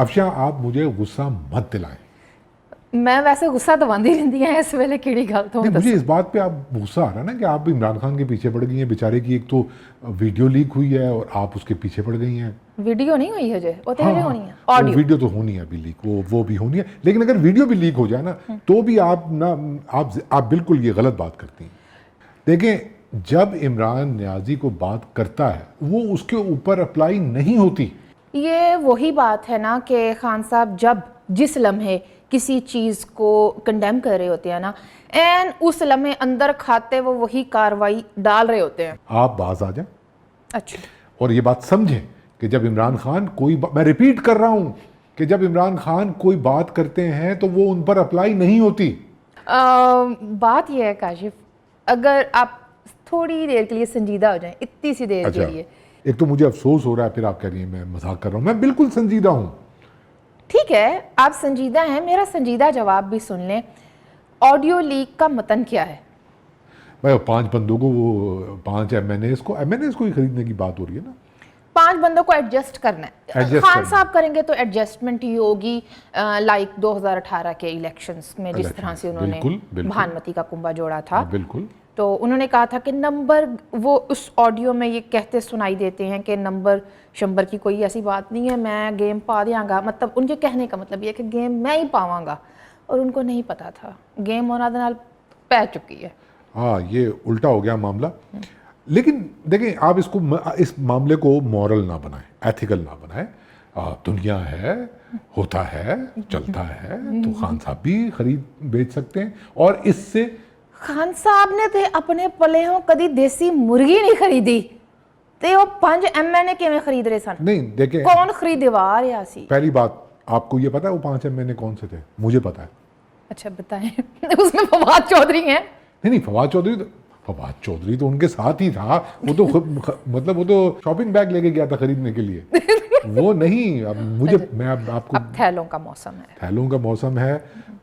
افشاں آپ مجھے غصہ مت دلائیں. میں ویسے غصہ تو بند ہی رہتی ہیں اس ویلے کیڑی گل تو مجھے اس بات پہ آپ غصہ آ رہا ہے نا کہ آپ عمران خان کے پیچھے پڑ گئی ہیں. بیچارے کی ایک تو ویڈیو لیک ہوئی ہے اور آپ اس کے پیچھے پڑ گئی ہیں. ویڈیو نہیں ہوئی ہے وہ تو ہونی ہے وہ آڈیو. ویڈیو تو ہونی ہے ابھی لیک, وہ بھی ہونی ہے. لیکن اگر ویڈیو بھی لیک ہو جائے نا تو بھی آپ بالکل یہ غلط بات کرتی ہیں. دیکھیں, جب عمران نیازی کو بات کرتا ہے وہ اس کے اوپر اپلائی نہیں ہوتی. یہ وہی بات ہے نا کہ خان صاحب جب جس لمحے کسی چیز کو کنڈیم کر رہے ہوتے ہیں نا, این اس لمحے اندر کھاتے وہ وہی کاروائی ڈال رہے ہوتے ہیں. آپ باز آ جائیں اچھا, اور یہ بات سمجھیں کہ جب عمران خان میں ریپیٹ کر رہا ہوں کہ جب عمران خان کوئی بات کرتے ہیں تو وہ ان پر اپلائی نہیں ہوتی. بات یہ ہے کاشف, اگر آپ تھوڑی دیر کے لیے سنجیدہ ہو جائیں, اتنی سی دیر کے لیے. ایک تو مجھے افسوس ہو رہا ہے, پھر آپ کہہ رہی ہیں میں مذاق کر رہا ہوں. میں بالکل سنجیدہ ہوں. ٹھیک ہے, آپ سنجیدہ ہیں, میرا سنجیدہ جواب بھی سن لیں. آڈیو لیک کا متن کیا ہے؟ بھائی 5 بندوں کو, وہ 5 ایم این ایز کو ہی خریدنے کی بات ہو رہی ہے نا. 5 بندوں کو ایڈجسٹ کرنا ہے. خان صاحب کریں گے تو ایڈجسٹمنٹ ہی ہوگی, لائک 2018 کے الیکشنز میں جس طرح سے انہوں نے بھانمتی کا کنبہ جوڑا تھا. بالکل. تو انہوں نے کہا تھا کہ نمبر, وہ اس آڈیو میں یہ کہتے سنائی دیتے ہیں کہ نمبر شمبر کی کوئی ایسی بات نہیں ہے, میں گیم پا دیاں گا. مطلب ان کے کہنے کا مطلب یہ ہے کہ گیم میں ہی پاواں گا, اور ان کو نہیں پتا تھا گیم ہونا دے نال پہ چکی ہے. ہاں, یہ الٹا ہو گیا معاملہ. لیکن دیکھیں, آپ اس معاملے کو مورل نہ بنائیں, ایتھیکل نہ بنائیں. دنیا ہے, ہوتا ہے, چلتا ہے, تو خان صاحب بھی خرید بیچ سکتے ہیں. اور اس سے خان صاحب نے تے اپنے پلے ہوں کدی دیسی مرغی نہیں خریدی, تے وہ 5 ایم این اے کیویں خرید رہے سن؟ نہیں دیکھیں, کون خریدے وا رہا سی؟ پہلی بات, آپ کو یہ پتا ہے وہ 5 ایم این اے کون سے تھے؟ مجھے پتا ہے. اچھا بتائیں. اس میں فواد چودھری ہیں؟ نہیں, فواد چودھری تو ان کے ساتھ ہی تھا. وہ تو مطلب وہ تو شاپنگ بیگ لے کے گیا تھا خریدنے کے لیے. وہ نہیں, اب آپ کو تھیلوں کا موسم ہے, تھیلوں کا موسم ہے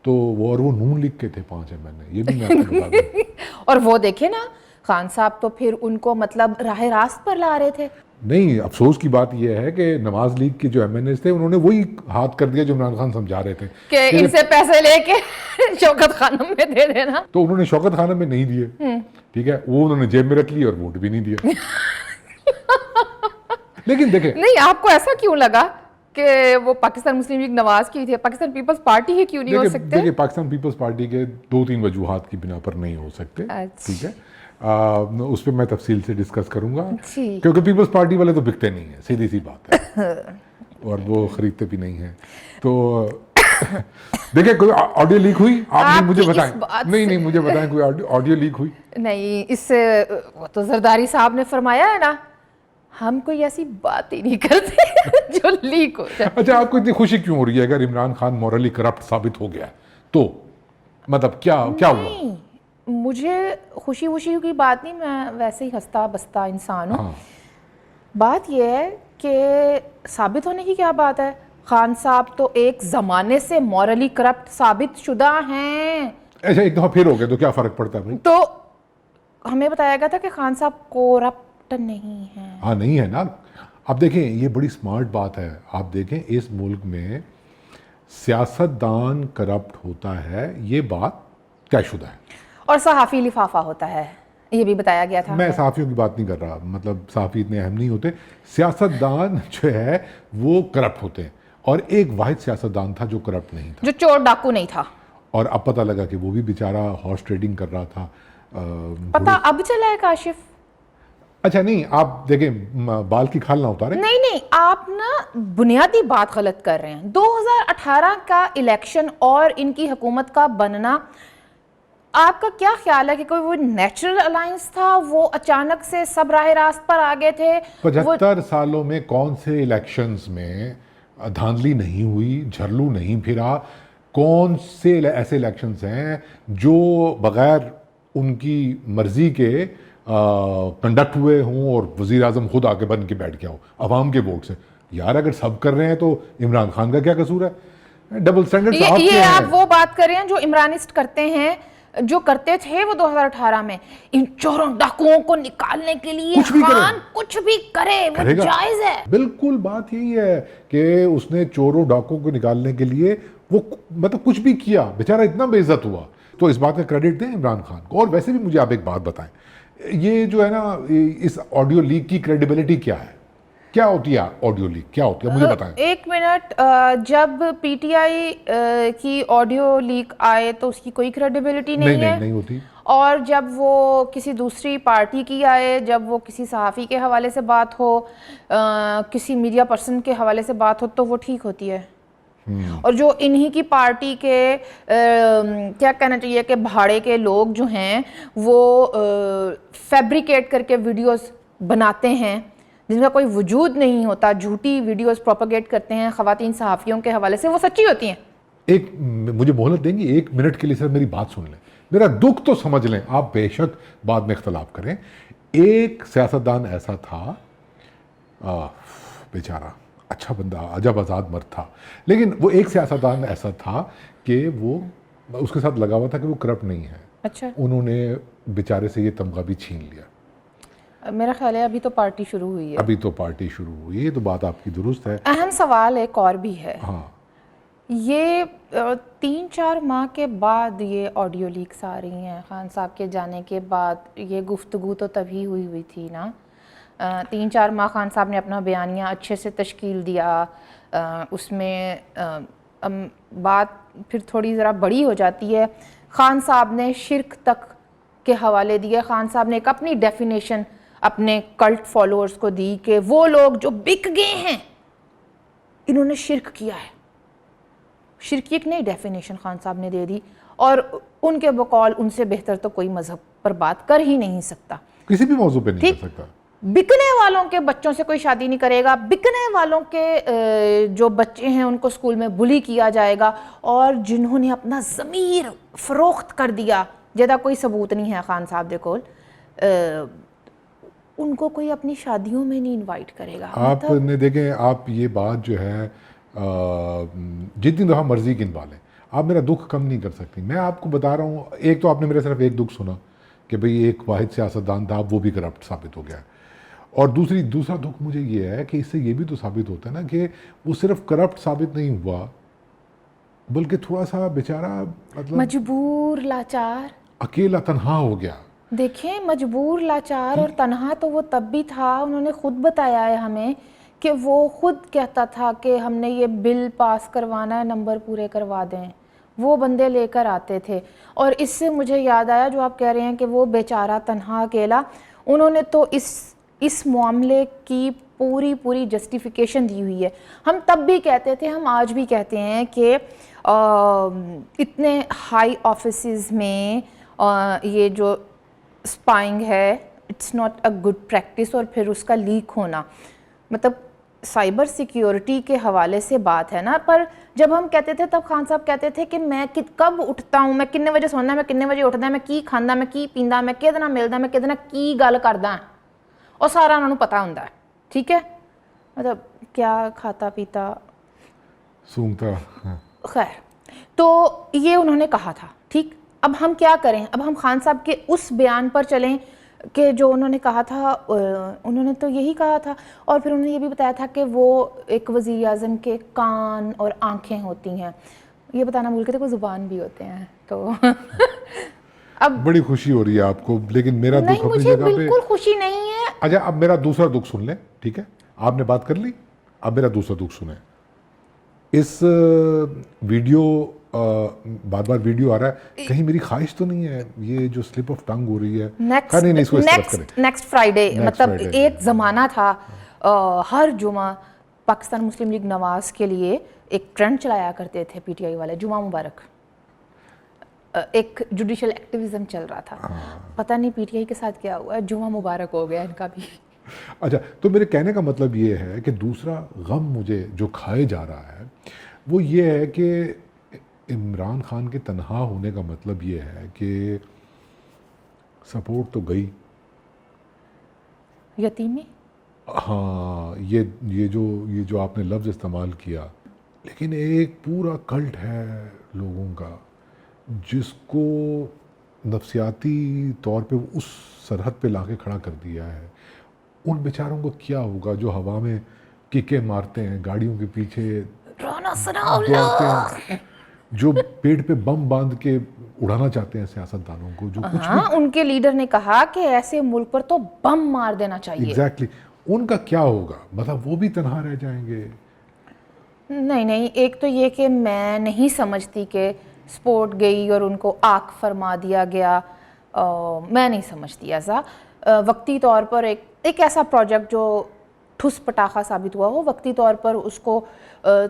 تو وہ نون لیگ کے تھے 5 ایم این اے, یہ بھی میں آپ کو بتا دوں. اور وہ دیکھیں نا, خان صاحب تو پھر ان کو مطلب راہ راست پر لا رہے تھے. نہیں, افسوس کی بات یہ ہے کہ نواز لیگ کے جو ایم این ایز تھے انہوں نے وہی ہاتھ کر دیا جو عمران خان سمجھا رہے تھے کہ ان سے پیسے لے کے شوکت خانم میں دے دینا. تو انہوں نے شوکت خانم میں نہیں دیے, ٹھیک ہے, وہ انہوں نے جیب میں رکھ لی اور ووٹ بھی نہیں دیا. لیکن دیکھیں, نہیں, آپ کو ایسا کیوں لگا کہ وہ پاکستان مسلم لیگ نواز کی تھی, پاکستان پیپلز پارٹی ہی کیوں نہیں ہو سکتے؟ دیکھیں, پاکستان پیپلز پارٹی کے 2-3 وجوہات کی بنا پر نہیں ہو سکتے. ٹھیک ہے, اس پہ میں تفصیل سے ڈسکس کروں گا, کیونکہ پیپلز پارٹی والے تو بکتے نہیں ہیں, سیدھی سی بات ہے, اور وہ خریدتے بھی نہیں ہیں. تو دیکھیں, کوئی آڈیو لیک ہوئی؟ آپ نہیں مجھے بتائیں. نہیں, مجھے بتائیں کوئی آڈیو لیک ہوئی؟ نہیں, اس سے وہ تو زرداری صاحب نے فرمایا ہے نا, ہم کوئی ایسی بات ہی نہیں کرتے جو لیک ہو جائے. اچھا, آپ کو اتنی خوشی کیوں ہو رہی ہے اگر عمران خان مورلی کرپٹ ثابت ہو گیا تو؟ مطلب کیا ہوا؟ مجھے خوشی کی بات نہیں, میں ویسے ہی ہنستا بستا انسان ہوں. بات یہ ہے کہ ثابت ہونے کی کیا بات ہے, خان صاحب تو ایک زمانے سے مورلی کرپٹ ثابت شدہ ہیں. ایسا ایک دفعہ پھر ہو گیا تو کیا فرق پڑتا ہے بھائی؟ تو ہمیں بتایا گیا تھا کہ خان صاحب کرپٹ نہیں ہے. ہاں, نہیں ہے نا. اب دیکھیں, یہ بڑی سمارٹ بات ہے. آپ دیکھیں, اس ملک میں سیاستدان کرپٹ ہوتا ہے, یہ بات طے شدہ ہے. اور صحافی لفافہ ہوتا ہے, یہ بھی بتایا گیا تھا. میں صحافیوں کی بات نہیں کر رہا, مطلب صحافی اتنے اہم نہیں ہوتے. سیاستدان جو ہے وہ کرپٹ ہوتے ہیں, اور ایک واحد سیاستدان تھا جو کرپٹ نہیں تھا, جو چور ڈاکو نہیں تھا. اور اب پتہ لگا کہ وہ بھی بیچارہ ہارس ٹریڈنگ کر رہا تھا. پتہ اب چلا ہے کاشف. اچھا, نہیں, آپ دیکھیں, بال کی کھال نہ اتاریں. نہیں, آپ نا بنیادی بات غلط کر رہے ہیں. 2018 کا الیکشن اور ان کی حکومت کا بننا, آپ کا کیا خیال ہے کہ کوئی وہ نیچرل الائنس تھا, وہ اچانک سے سب راہ راست پر آگے تھے؟ 75 سالوں میں کون سے الیکشنز میں دھاندلی نہیں ہوئی, جھرلو نہیں پھرا؟ کون سے ایسے الیکشنز ہیں جو بغیر ان کی مرضی کے کنڈکٹ ہوئے ہوں اور وزیر اعظم خود آ کے بن کے بیٹھ گیا ہو عوام کے ووٹ سے؟ یار, اگر سب کر رہے ہیں تو عمران خان کا کیا قصور ہے؟ ڈبل سٹینڈرڈ یہ آپ وہ بات کر رہے ہیں جو عمرانسٹ کرتے ہیں, جو کرتے تھے وہ 2018 میں، ان چوروں ڈاکوؤں کو نکالنے کے لیے خان کچھ بھی کرے وہ جائز ہے. بالکل بات یہی ہے کہ اس نے چوروں ڈاکوؤں کو نکالنے کے لیے وہ مطلب کچھ بھی کیا، بیچارہ اتنا بے عزت ہوا. تو اس بات کا کریڈٹ دیں عمران خان کو. اور ویسے بھی مجھے آپ ایک بات بتائیں، یہ جو ہے نا اس آڈیو لیک کی کریڈیبلٹی کیا ہے؟ کیا ہوتی ہے آڈیو لیک، کیا ہوتی ہے مجھے بتائیں. ایک منٹ، جب پی ٹی آئی کی آڈیو لیک آئے تو اس کی کوئی کریڈیبلٹی نہیں ہے، نہیں ہوتی. اور جب وہ کسی دوسری پارٹی کی آئے، جب وہ کسی صحافی کے حوالے سے بات ہو، کسی میڈیا پرسن کے حوالے سے بات ہو تو وہ ٹھیک ہوتی ہے. اور جو انہی کی پارٹی کے کیا کہنا چاہیے کہ بھاڑے کے لوگ جو ہیں وہ فیبریکیٹ کر کے ویڈیوز بناتے ہیں جن کا کوئی وجود نہیں ہوتا، جھوٹی ویڈیوز پروپیگیٹ کرتے ہیں خواتین صحافیوں کے حوالے سے، وہ سچی ہوتی ہیں. ایک مجھے مہلت دیں گی 1 منٹ کے لیے صرف میری بات سن لیں، میرا دکھ تو سمجھ لیں. آپ بے شک بعد میں اختلاف کریں. ایک سیاستدان ایسا تھا، بیچارہ اچھا بندہ، عجب آزاد مرد تھا، لیکن وہ ایک سیاستدان ایسا تھا کہ وہ اس کے ساتھ لگا ہوا تھا کہ وہ کرپٹ نہیں ہے. اچھا، انہوں نے بیچارے سے یہ تمغہ بھی چھین لیا. میرا خیال ہے ابھی تو پارٹی شروع ہوئی ہے. ابھی تو پارٹی شروع ہوئی ہے، تو بات آپ کی درست ہے. اہم سوال ایک اور بھی ہے. ہاں، یہ 3-4 ماہ کے بعد یہ آڈیو لیکس آ رہی ہیں خان صاحب کے جانے کے بعد. یہ گفتگو تو تبھی ہوئی تھی نا. 3-4 ماہ خان صاحب نے اپنا بیانیہ اچھے سے تشکیل دیا، اس میں بات پھر تھوڑی ذرا بڑی ہو جاتی ہے. خان صاحب نے شرک تک کے حوالے دیے. خان صاحب نے ایک اپنی ڈیفینیشن اپنے کلٹ فالوورز کو دی کہ وہ لوگ جو بک گئے ہیں انہوں نے شرک کیا ہے. شرک کی ایک نئی ڈیفینیشن خان صاحب نے دے دی، اور ان کے بقول ان سے بہتر تو کوئی مذہب پر بات کر ہی نہیں سکتا، کسی بھی موضوع پہ نہیں کر سکتا. بکنے والوں کے بچوں سے کوئی شادی نہیں کرے گا، بکنے والوں کے جو بچے ہیں ان کو اسکول میں بلی کیا جائے گا، اور جنہوں نے اپنا ضمیر فروخت کر دیا، جدا کوئی ثبوت نہیں ہے خان صاحب دے کول، ان کو کوئی اپنی شادیوں میں نہیں انوائٹ کرے گا. آپ نے دیکھیں، آپ یہ بات جو ہے جتنی دفعہ مرضی گنوا لیں، آپ میرا دکھ کم نہیں کر سکتی. میں آپ کو بتا رہا ہوں، ایک تو آپ نے میرا صرف ایک دکھ سنا کہ بھئی ایک واحد سیاستدان تھا، وہ بھی کرپٹ ثابت ہو گیا ہے. اور دوسرا دکھ مجھے یہ ہے کہ اس سے یہ بھی تو ثابت ہوتا ہے نا کہ وہ صرف کرپٹ ثابت نہیں ہوا، بلکہ تھوڑا سا بیچارہ مطلب مجبور لاچار، اکیلا تنہا ہو گیا. دیکھیں مجبور لاچار اور تنہا تو وہ تب بھی تھا. انہوں نے خود بتایا ہے ہمیں کہ وہ خود کہتا تھا کہ ہم نے یہ بل پاس کروانا ہے، نمبر پورے کروا دیں. وہ بندے لے کر آتے تھے. اور اس سے مجھے یاد آیا جو آپ کہہ رہے ہیں کہ وہ بیچارہ تنہا اکیلا، انہوں نے تو اس معاملے کی پوری جسٹیفیکیشن دی ہوئی ہے. ہم تب بھی کہتے تھے، ہم آج بھی کہتے ہیں کہ اتنے ہائی آفیسز میں یہ جو اسپائنگ ہے it's not a good practice. اور پھر اس کا لیک ہونا، مطلب سائبر سیکیورٹی کے حوالے سے بات ہے نا. پر جب ہم کہتے تھے تب خان صاحب کہتے تھے کہ میں کب اٹھتا ہوں، میں کنے بجے سونا، میں کنے بجے اٹھدا، میں کی کھاندا، میں کی پیندا، میں کہدے نال ملدا، میں کہدے نال کی گل کردا، اور سارا انہوں نے پتہ ہوندا ہے. ٹھیک ہے، مطلب کیا کھاتا پیتا سونگتا. خیر، تو یہ انہوں نے کہا تھا. ٹھیک، اب ہم کیا کریں؟ اب ہم خان صاحب کے اس بیان پر چلیں کہ جو انہوں نے کہا تھا. انہوں نے تو یہی کہا تھا، اور پھر انہوں نے یہ بھی بتایا تھا کہ وہ ایک وزیر اعظم کے کان اور آنکھیں ہوتی ہیں. یہ بتانا بھول کے تھے، کوئی زبان بھی ہوتے ہیں. تو اب بڑی خوشی ہو رہی ہے آپ کو، لیکن میرا دکھ نہیں، اپنی مجھے جگہ پہ. بالکل خوشی نہیں ہے. اچھا، اب میرا دوسرا دکھ سن لیں. ٹھیک ہے، آپ نے بات کر لی، اب میرا دوسرا دکھ سنیں. اس ویڈیو بار بار ویڈیو آ رہا ہے، کہیں میری خواہش تو نہیں ہے یہ جو سلپ آف ٹنگ ہو رہی ہے؟ نیکسٹ فرائیڈے، مطلب ایک زمانہ تھا ہر جمعہ پاکستان مسلم لیگ نواز کے لیے ایک ٹرینڈ چلایا کرتے تھے پی ٹی آئی والے، جمعہ مبارک. ایک جوڈیشل ایکٹیویزم چل رہا تھا. پتہ نہیں پی ٹی آئی کے ساتھ کیا ہوا ہے، جمعہ مبارک ہو گیا ان کا بھی. اچھا، تو میرے کہنے کا مطلب یہ ہے کہ دوسرا غم مجھے جو کھائے جا رہا ہے وہ یہ ہے کہ عمران خان کے تنہا ہونے کا مطلب یہ ہے کہ سپورٹ تو گئی. یتیمی، ہاں، یہ جو آپ نے لفظ استعمال کیا، لیکن ایک پورا کلٹ ہے لوگوں کا جس کو نفسیاتی طور پہ اس سرحد پہ لا کے کھڑا کر دیا ہے. ان بیچاروں کو کیا ہوگا جو ہوا میں ککیں مارتے ہیں, گاڑیوں کے پیچھے دوڑتے ہیں, جو پیٹ پہ بم باندھ کے اڑانا چاہتے ہیں سیاستدانوں کو, جو کچھ ہاں ان کے لیڈر نے کہا کہ ایسے ملک پر تو بم مار دینا چاہیے. ایگزیکٹلی ان کا کیا ہوگا, مطلب وہ بھی تنہا رہ جائیں گے. نہیں, ایک تو یہ کہ میں نہیں سمجھتی کہ سپورٹ گئی اور ان کو آنکھ فرما دیا گیا, میں نہیں سمجھتی ایسا. وقتی طور پر ایک ایسا پروجیکٹ جو ٹھس پٹاخہ ثابت ہوا ہو, وقتی طور پر اس کو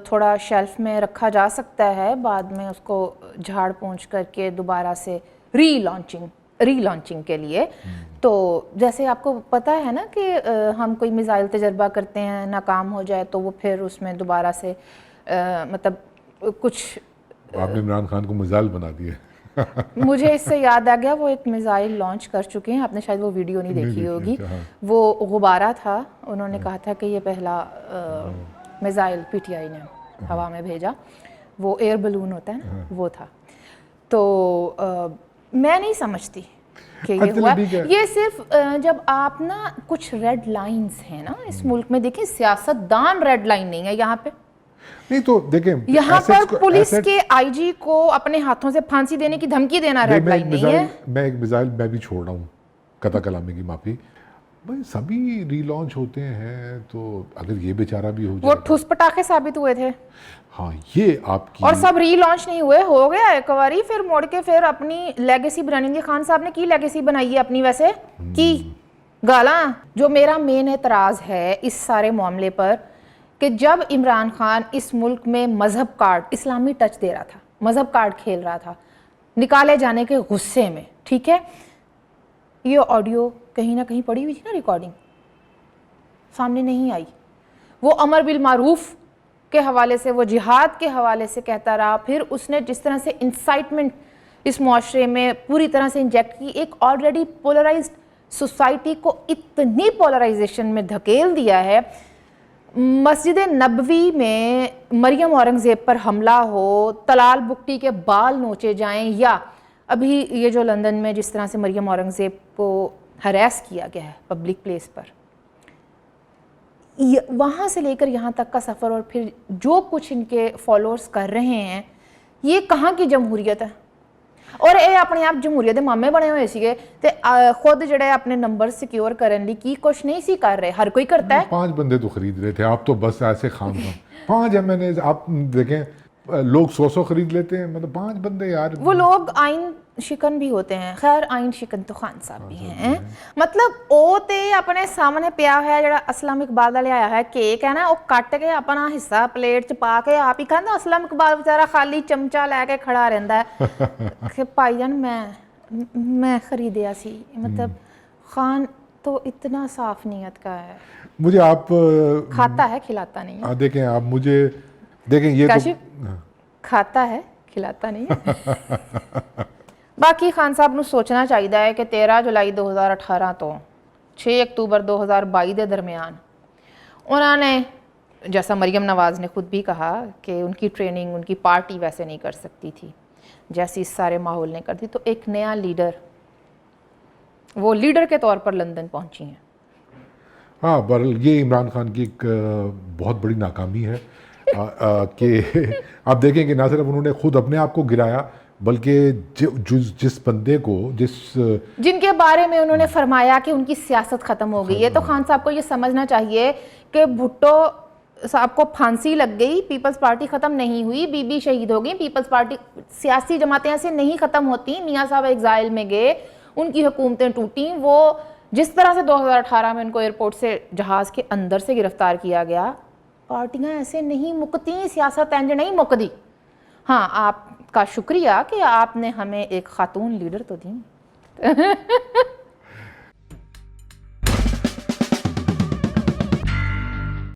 تھوڑا شیلف میں رکھا جا سکتا ہے, بعد میں اس کو جھاڑ پونچھ کر کے دوبارہ سے ری لانچنگ کے لیے. تو جیسے آپ کو پتہ ہے نا کہ ہم کوئی میزائل تجربہ کرتے ہیں, ناکام ہو جائے تو وہ پھر اس میں دوبارہ سے مطلب کچھ. آپ نے عمران خان کو میزائل بنا دیا. مجھے اس سے یاد آ گیا, وہ ایک میزائل لانچ کر چکے ہیں, آپ نے شاید وہ ویڈیو نہیں دیکھی ہوگی. وہ غبارہ تھا, انہوں نے کہا تھا کہ یہ پہلا میزائل پی ٹی آئی نے ہوا میں بھیجا, وہ ایئر بلون ہوتا ہے نا, وہ تھا. تو میں نہیں سمجھتی کہ یہ ہوا. یہ صرف جب آپ نا کچھ ریڈ لائنز ہیں نا اس ملک میں, دیکھیں سیاستدان ریڈ لائن نہیں ہے یہاں پہ. نہیں تو دیکھیں یہاں پر پولیس کے آئی جی کو اپنے ہاتھوں سے پھانسی دینے کی دھمکی دینا ریڈ لائن نہیں ہے. میں ایک میزائل میں بھی چھوڑ رہا ہوں, قطع کلامی کی معافی. بھائی سبھی ری لانچ ہوتے ہیں, تو اگر یہ بیچارہ بھی ہو جائے, وہ ٹھس پٹاخے ثابت ہوئے تھے. ہاں یہ آپ کی, اور سب ری لانچ نہیں ہوئے, ہو گیا ایک باری, پھر موڑ کے پھر اپنی لیگیسی بنانی. خان صاحب نے کی لیگیسی بنائی ہے اپنی, ویسے کی گالاں. جو میرا مین اعتراض ہے اس سارے معاملے پر, کہ جب عمران خان اس ملک میں مذہب کارڈ, اسلامی ٹچ دے رہا تھا, مذہب کارڈ کھیل رہا تھا نکالے جانے کے غصے میں, ٹھیک ہے, یہ آڈیو کہیں نہ کہیں پڑی ہوئی تھی نا, ریکارڈنگ سامنے نہیں آئی. وہ امر بالمعروف کے حوالے سے, وہ جہاد کے حوالے سے کہتا رہا. پھر اس نے جس طرح سے انسائٹمنٹ اس معاشرے میں پوری طرح سے انجیکٹ کی, ایک آلریڈی پولرائزڈ سوسائٹی کو اتنی پولرائزیشن میں دھکیل دیا ہے. مسجد نبوی میں مریم اورنگزیب پر حملہ ہو, طلال بکٹی کے بال نوچے جائیں, یا ابھی یہ جو لندن میں جس طرح سے مریم اورنگزیب کو ہراس کیا گیا ہے پبلک پلیس پر, وہاں سے لے کر یہاں تک کا سفر, اور پھر جو کچھ ان کے فالوورز کر رہے ہیں, یہ کہاں کی جمہوریت ہے. اور اے اپنے آپ جمہوریت دے مامے بنے ہوئے سیگے, تے خود جڑے اپنے نمبر سیکیور کرن لی کی کچھ نہیں سی کر رہے, ہر کوئی کرتا ہے. 5 بندے تو خرید رہے تھے, آپ تو بس ایسے خام 5 MNA, آپ دیکھیں لوگ 100 خرید لیتے ہیں, مطلب 5 بندے یار. وہ لوگ آئین شکن بھی ہوتے ہیں. خیر آئین شکن تو خان صاحب بھی ہیں, مطلب او تے اپنے سامنے پیا ہے جڑا اسلم اقبال دا لے آیا ہے کیک ہے نا, وہ کٹ کے اپنا حصہ پلیٹ چ پا کے آپ ہی کھاندا. اسلم اقبال بیچارہ خالی چمچا لے کے کھڑا رہندا ہے کہ بھائی جان میں خریدیا سی. مطلب خان تو اتنا صاف نیت کا ہے. مجھے آپ کھاتا ہے کھلاتا نہیں ہے. دیکھیں آپ مجھے دیکھیں, یہ تو کھاتا ہے کھلاتا نہیں ہے. باقی خان صاحب نو سوچنا چاہیے ہے کہ 13 جولائی 2018 تو 6 اکتوبر 2022 دے درمیان انہوں نے, جیسا مریم نواز نے خود بھی کہا کہ ان کی ٹریننگ, ان کی پارٹی ویسے نہیں کر سکتی تھی جیسی اس سارے ماحول نے کر دی, تو ایک نیا لیڈر, وہ لیڈر کے طور پر لندن پہنچی ہیں. ہاں بہرحال یہ عمران خان کی ایک بہت بڑی ناکامی ہے کہ آپ دیکھیں کہ نہ صرف انہوں نے خود اپنے آپ کو گرایا, بلکہ جس بندے کو, جن کے بارے میں انہوں نے فرمایا کہ ان کی سیاست ختم ہو گئی ہے, تو خان صاحب کو یہ سمجھنا چاہیے کہ بھٹو صاحب کو پھانسی لگ گئی, پیپلز پارٹی ختم نہیں ہوئی, بی بی شہید ہو گئی. پیپلز پارٹی, سیاسی جماعتیں ایسے نہیں ختم ہوتی. میاں صاحب ایگزائل میں گئے, ان کی حکومتیں ٹوٹیں. وہ جس طرح سے 2018 میں ان کو ایئرپورٹ سے جہاز کے اندر سے گرفتار کیا گیا, پارٹیاں ایسے نہیں مکتی, سیاست انج نہیں مکدی. ہاں آپ کا شکریہ کہ آپ نے ہمیں ایک خاتون لیڈر تو دی.